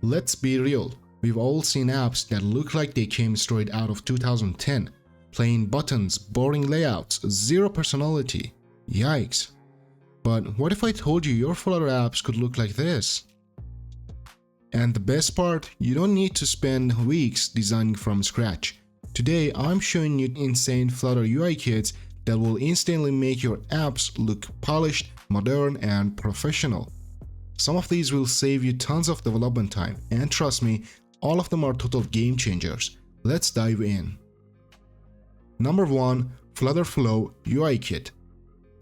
Let's be real, we've all seen apps that look like they came straight out of 2010. Plain buttons, boring layouts, zero personality. Yikes. But what if I told you your Flutter apps could look like this? And the best part, you don't need to spend weeks designing from scratch. Today, I'm showing you insane Flutter UI kits that will instantly make your apps look polished, modern, and professional. Some of these will save you tons of development time, and trust me, all of them are total game changers. Let's dive in. Number 1. FlutterFlow UI Kit.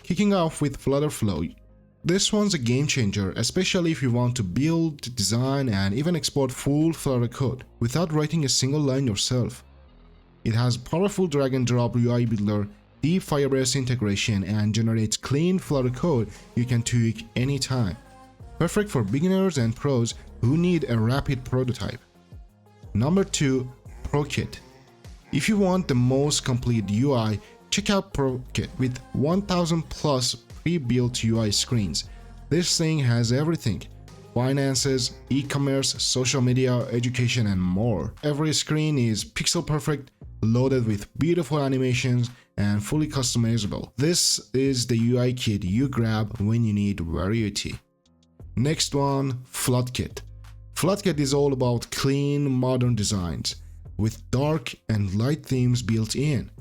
Kicking off with FlutterFlow. This one's a game changer, especially if you want to build, design, and even export full Flutter code without writing a single line yourself. It has powerful drag and drop UI builder, deep Firebase integration, and generates clean Flutter code you can tweak anytime. Perfect for beginners and pros who need a rapid prototype. Number 2. ProKit. If you want the most complete UI, check out ProKit with 1000 plus pre-built UI screens. This thing has everything: finances, e-commerce, social media, education, and more. Every screen is pixel perfect, loaded with beautiful animations, and fully customizable. This is the UI kit you grab when you need variety. Next one, FlutKit. FlutKit is all about clean, modern designs with dark and light themes built in.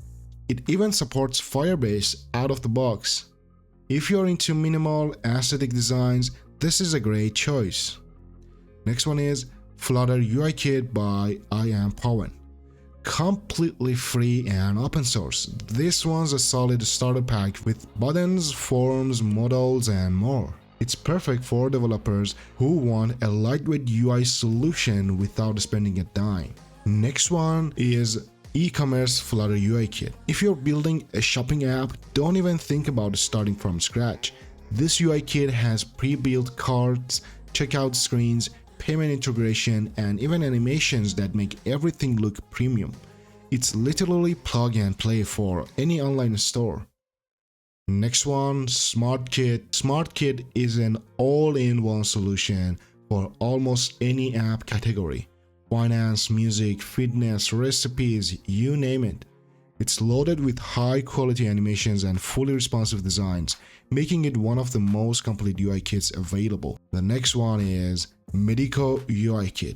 It even supports Firebase out of the box. If you're into minimal, aesthetic designs, this is a great choice. Next one is Flutter UI Kit by iampawan. Completely free and open source. This one's a solid starter pack with buttons, forms, modals, and more. It's perfect for developers who want a lightweight UI solution without spending a dime. Next one is ECommerce Flutter UI Kit. If you're building a shopping app, don't even think about starting from scratch. This UI kit has pre-built carts, checkout screens, payment integration, and even animations that make everything look premium. It's literally plug and play for any online store. Next one, SmartKit. SmartKit is an all-in-one solution for almost any app category. Finance, music, fitness, recipes, you name it. It's loaded with high-quality animations and fully responsive designs, making it one of the most complete UI kits available. The next one is Medico UI Kit.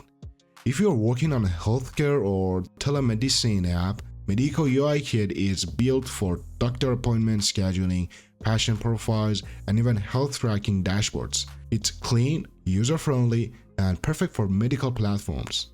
If you're working on a healthcare or telemedicine app, Medico UI Kit is built for doctor appointment scheduling, patient profiles, and even health tracking dashboards. It's clean, user-friendly, and perfect for medical platforms.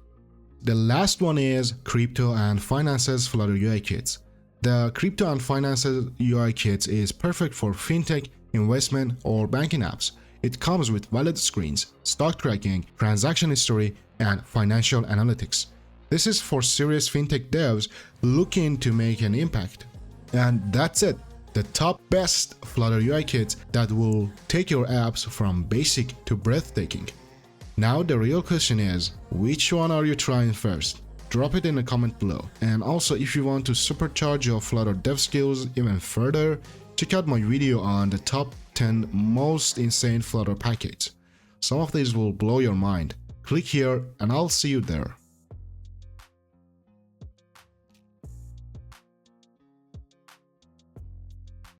The last one is Crypto and Finances Flutter UI Kits. The Crypto and Finances UI Kits is perfect for fintech, investment, or banking apps. It comes with valid screens, stock tracking, transaction history, and financial analytics. This is for serious fintech devs looking to make an impact. And that's it. The top best Flutter UI kits that will take your apps from basic to breathtaking. Now the real question is, which one are you trying first? Drop it in a comment below. And also, if you want to supercharge your Flutter dev skills even further, check out my video on the top 10 most insane Flutter packages. Some of these will blow your mind. Click here and I'll see you there.